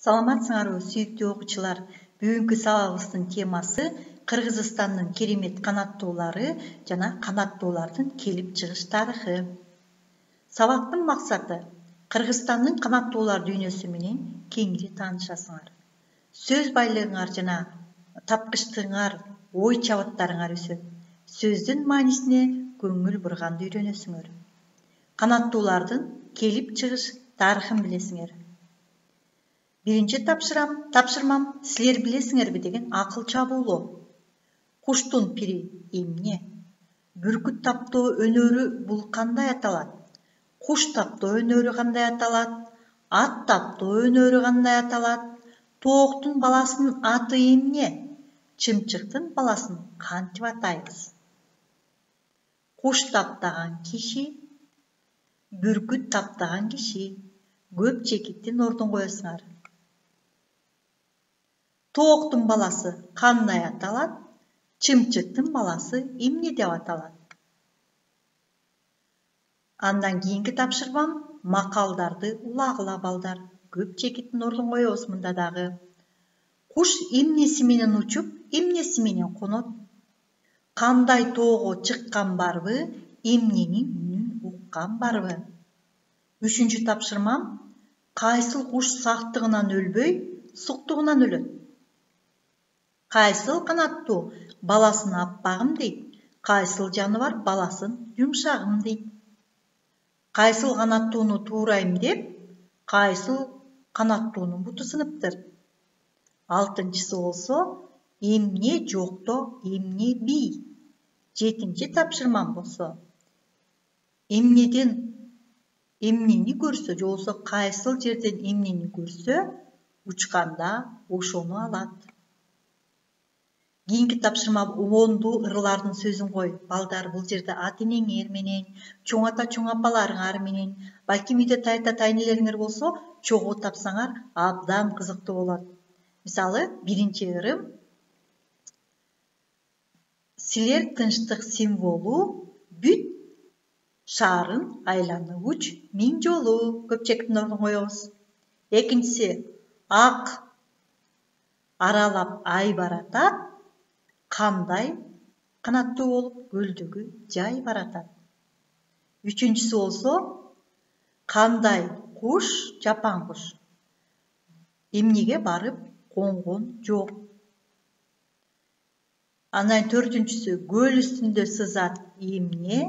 Саламатсыңарбы сүйүктүү окуучулар. Бүгүнкү сабагыбыздын темасы Кыргызстандын керемет канаттуулары жана канаттуулардын келип чыгыш тарыхы. Сабактын максаты Кыргызстандын канаттуулар дүйнөсү менен кеңири таанышасыңар. Сөз байлыгыңар жана тапкычтыгыңар, ой чабыттарыңар өсөт. Сөздүн маанисине көңүл бурганды үйрөнөсүңөр. Канаттуулардын келип чыгыш тарыхын билесиңер. Биринчи тапшырмам силер билесиңерби деген акыл чабуулоо. Куштун пири эмне? Бүркүт таптоо өнөрү бул кандай аталат? Куш таптоо өнөрү кандай аталат? Ат таптоо өнөрү кандай аталат? Тооктун баласынын аты эмне? Чымчыктын баласын кантип атайбыз? Куш таптаган киши, бүркүт таптаган киши. Көп чекиттин ордун коесуңар. Тооктун баласы кандай аталат? Чымчыктын баласы эмне деп аталат? Андан кийинки тапшырмам макалдарды улагыла балдар. Көп чекиттин ордун коебуз мында дагы. Куш эмнеси менен учуп, эмнеси менен конот? Кандай тоого чыккан барбы, эмненин үнүн уккан барбы? Үчүнчү тапшырмам кайсыл куш сактыгынан өлбөй, суктугунан өлөт? Кайсыл канаттуу баласын аппагым дейт, кайсыл жаныбар баласын жумшагым дейт? Кайсыл канаттууну туурайм деп, кайсыл канаттуунун буту сыныптыр? Алтынчысы болсо, эмне жокто эмне бий? Жетинчи тапшырмам болсо, эмнеден эмнени көрсө, же болбосо кайсыл жерден эмнени көрсө, учканда ошону алат. Кийинки тапшырма оондуу ырлардын сөзүн кой. Балдар, бул жерде ата энеңер менен, чоң ата чоң апаларыңар менен, балким үйдө тайта тайнелериңер болсо, чогуу тапсаңар абдан кызыктуу болот. Мисалы, биринчи ырым силер тынчтык символу бүт шаарын айланууч миң жолу. Көп чекиттин ордун коебуз. Экинчиси ак аралап ай баратат, кандай канаттуу болуп көлдөгү жай баратат. Үчүнчүсү болсо, кандай куш, жапан куш эмнеге барып конгон жок. Андан төртүнчүсү көл үстүндө сызат эмне,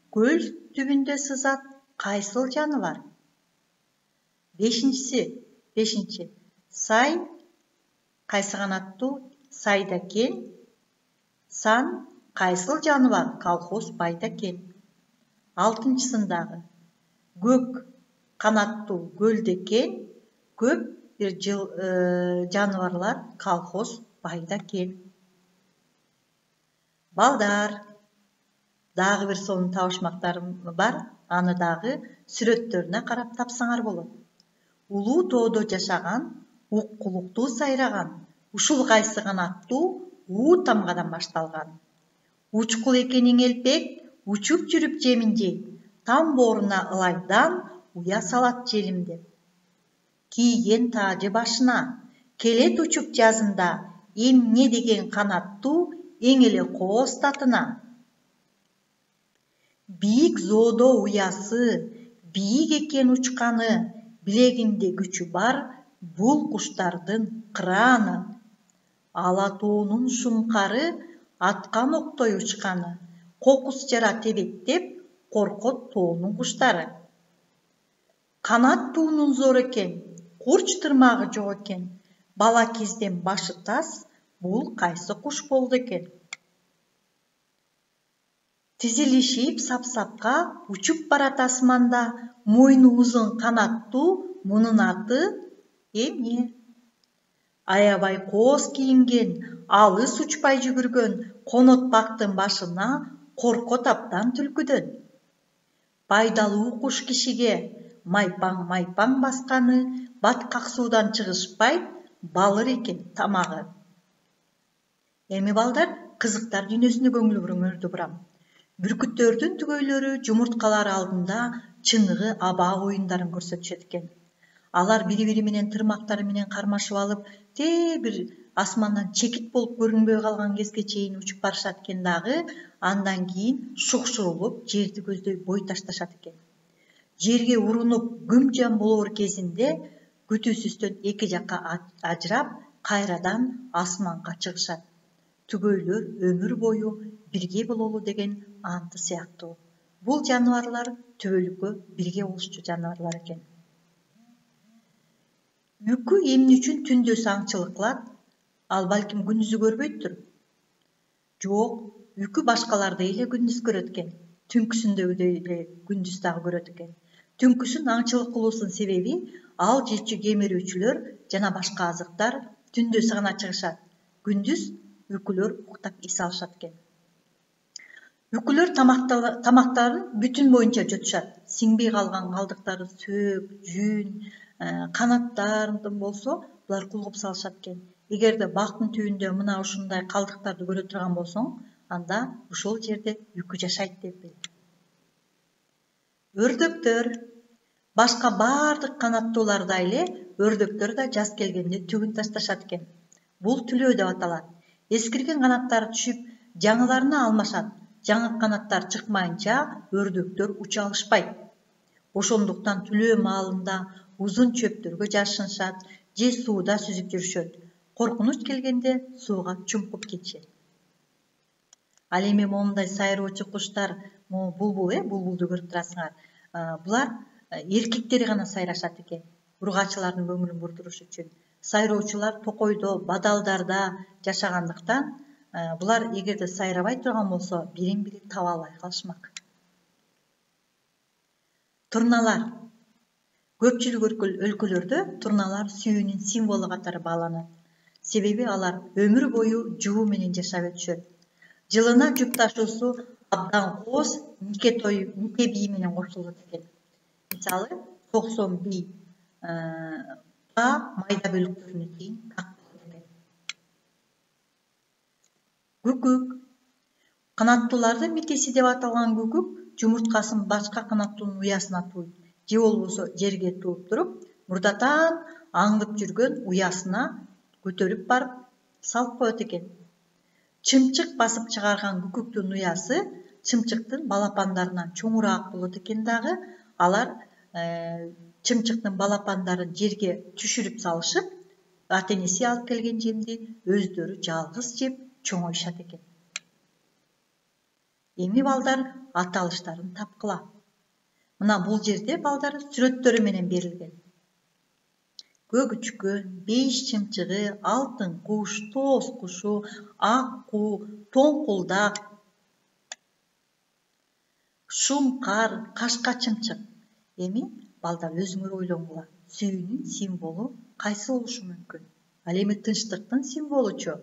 көл түбүндө сызат кайсыл жаныбар? Бешинчи сай кайсы канаттуу? Сайда кен. Сан кайсыл жаныбар? Колхоз байда кен. Алтынчысындагы көк канаттуу көлдө кен, көп жаныбарлар колхоз байда кен. Балдар, дагы бир сонун табышмактарым бар, аны дагы сүрөттөрүнө карап тапсаңар болот. Улуу тоодо жашаган, уккулуктуу сайраган, ушул кайсы канаттуу уу тамгадан башталган. Учкул экениң элпек, учуп жүрүп жемин жейт, там бооруна ылайдан уя салат желим деп. Кийген таажы башына, келет учуп жазында, эмне деген канаттуу эң эле кооз татына. Бийик зоодо уясы, бийик экен учканы, билегинде күчү бар, бул куштардын кыраны. Ала тоонун шумкары, аткан октой учканы, кокус жара тебеттеп, коркот тоонун куштары. Канат туунун зор экен, курч тырмагы жок экен, бала кезден башы тас, бул кайсы куш болду экен? Тизилишип сап-сапка учуп барат асманда, мойну узун канаттуу, мунун аты эмне? Аябай кооз кийинген, алыс учпай жүгүргөн, конот бактын башына, коркот абдан түлкүдөн. Пайдалуу куш кишиге, майпаң басканы, баткак суудан чыгышпай, балыр экен тамагы. Эми балдар, кызыктар дүйнөсүнө көңүл буруңөрдү бурам. Бүркүттөрдүн түгөйлөрү жумурткалары алдында чыныгы аба оюндарын көрсөтүшөт экен. Алар бири-бири менен тырмактары менен кармашып алып, бир асмандан чекит болуп көрүнбөй калган кезге чейин учуп барышат экен дагы, андан кийин шукшурулуп жерди көздөй бой ташташат экен. Жерге урунуп күмжан болор кезинде күтүүсүздөн эки жакка ажырап, кайрадан асманга чыгышат. Түгөйлөр өмүр бою бирге бололу деген анты сыяктуу. Бул жаныбарлар түбөлүккө бирге болушчу жаныбарлар экен. Үкү эмне үчүн түндө саңчылык кылат? Ал балким күндүзү көрбөйттүр. Жок, үкү башкалардай эле күндүз көрөт экен. Түнкүсүндөгүдөй эле күндүз дагы көрөт экен. Түнкүсүн аңчылык кылуусунун себеби ал жечү кемирүүчүлөр жана башка азыктар түндө сыгына чыгышат. Күндүз үкүлөр уктап эс алышат экен. Үкүлөр тамактарын бүтүн боюнча жутушат. Сиңбей калган калдыктары сөөк, жүн, канаттарын болсо, булар кулгуп салышат экен. Эгерде бактын түбүндө мына ушундай калдыктарды көрө турган болсоң, анда ошол жерде үкү жашайт деп бил. Өрдөктөр башка бардык канаттуулардай эле өрдөктөр да жаз келгенде түгүн ташташат экен. Бул түлөө деп аталат. Эскирген канаттары түшүп, жаңыларына алмашат. Жаңы канаттар чыкмайынча өрдөктөр уча алышпайт. Ошондуктан түлөө маалында узун чөптөргө жашынышат, же сууда сүзүп жүрүшөт. Коркунуч келгенде сууга чумкуп кетишет. Ал эми моундай сайроочу куштар, булбулду көрүп турасыңар. Булар эркектери гана сайрашат экен. Ургачылардын көңүлүн бурдуруш үчүн. Сайроочулар токойдо, бадалдарда жашагандыктан, булар эгерде сайрабай турган болсо, бирин-бири таба албай калышмак. Турналар. Көпчүлүк өлкөлөрдө турналар сүйүүнүн символу катары бааланат. Себеби алар өмүр бою жуу менен жашап өтүшөт. Жылына жүк ташуусу абдан кооз нике бийи менен кошулат экен. Мисалы, 90 бий майда бөлүктөрүнө чейин какталат экен. Күкүк. Канаттуулардын микеси деп аталган күкүк жумурткасын башка канаттуунун уясына тууйт. Же болбосо жерге тууп туруп, мурдатан аңдып жүргөн уясына көтөрүп барып салып коет экен. Чымчык басып чыгарган күкүктүн уясы чымчыктын балапандарынан чоңураак болот экен дагы, алар чымчыктын балапандарын жерге түшүрүп салышып, ата-энеси алып келген жемди өздөрү жалгыз жеп чоңоюшат экен. Эми балдар аталыштарын тапкыла. Мына бул жерде балдар сүрөттөрү менен берилген. Көгүчкөн, бейиш чымчыгы, алтын куш, тоз кушу, ак куу, тоңкулдак, шум кар, кашка чымчык. Эми балдар өзүңөр ойлоңула, сүйүүнүн символу кайсы болушу мүмкүн? Ал эми тынчтыктын символучу,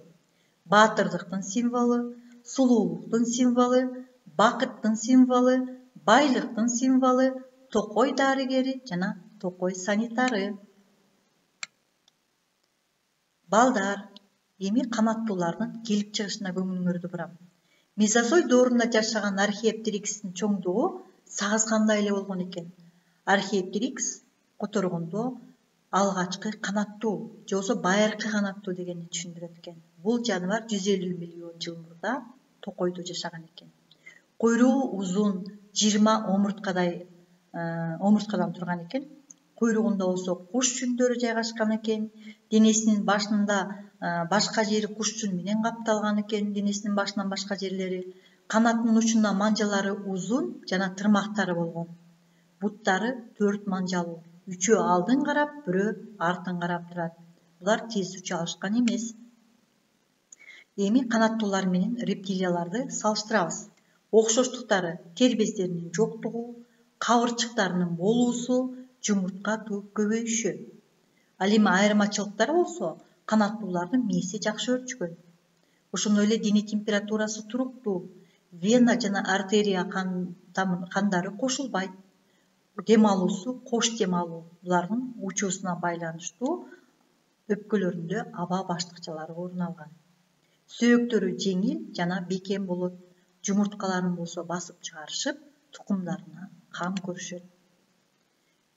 баатырдыктын символу, сулуулуктун символу, бакыттын символу, байлыктын символу, токой дарыгери жана токой санитары. Балдар, эми канаттуулардын келип чыгышына көңүлүңөрдү бурам. Мезозой доорунда жашаган археоптерикстин чоңдугу сагызгандай эле болгон экен. Археоптерикс которгондо алгачкы канаттуу, же болбосо байыркы канаттуу дегенди түшүндүрөт экен. Бул жаныбар 150 миллион жыл мурда токойдо жашаган экен. Куйругу узун, 20 омурткадан турган экен. Куйругунда болсо куш жүндөрү жайгашкан экен. Денесинин башында башка жери куш жүн менен капталган экен. Денесинин башынан башка жерлери. Канатынын учунда манжалары узун жана тырмактары болгон. Буттары 4 манжалуу. 3-өө алдын карап, 1-өө артын карап турат. Булар тез уча алышкан эмес. Эми канаттуулар менен рептилияларды салыштырабыз. Окшоштуктары тер бездеринин жоктугу, кабырчыктарынын болуусу, жумуртка тууп көбөйүшү. Ал эми айырмачылыктары болсо, канаттуулардын мээси жакшы өрчүгөн. Ошондой эле дене температурасы туруктуу, вена жана артерия кандары кошулбайт. Дем алуусу кош дем алуу. Булардын учуусуна байланыштуу өпкөлөрүндө аба баштыкчалары орун алган. Сөөктөрү жеңил жана бекем болот. Жумурткаларын болсо басып чыгарышып, тукумдарына кам көрүшөт.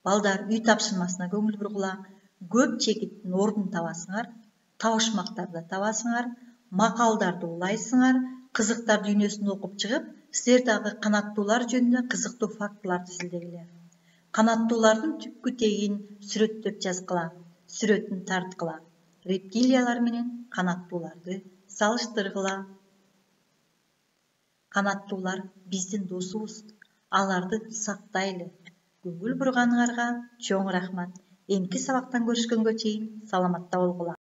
Балдар үй тапшырмасына көңіл бұрғыла, көп чекиттин ордун табасыңар, табышмактарды табасыңар, макалдарды улайсыңар, кызыктар дүйнөсүн окуп чыгып, силер дагы канаттуулар жөнүндө кызыктуу фактыларды изилдегиле. Канаттуулардын түпкү тегин сүрөттөп жазгыла, сүрөтүн тарткыла. Рептилиялар менен канаттууларды салыштыргыла. Канаттуулар биздин досубуз, аларды сактайлы. Көңүл бурганыңарга чоң рахмат. Эмки сабактан көрүшкөнгө чейин саламатта болгула.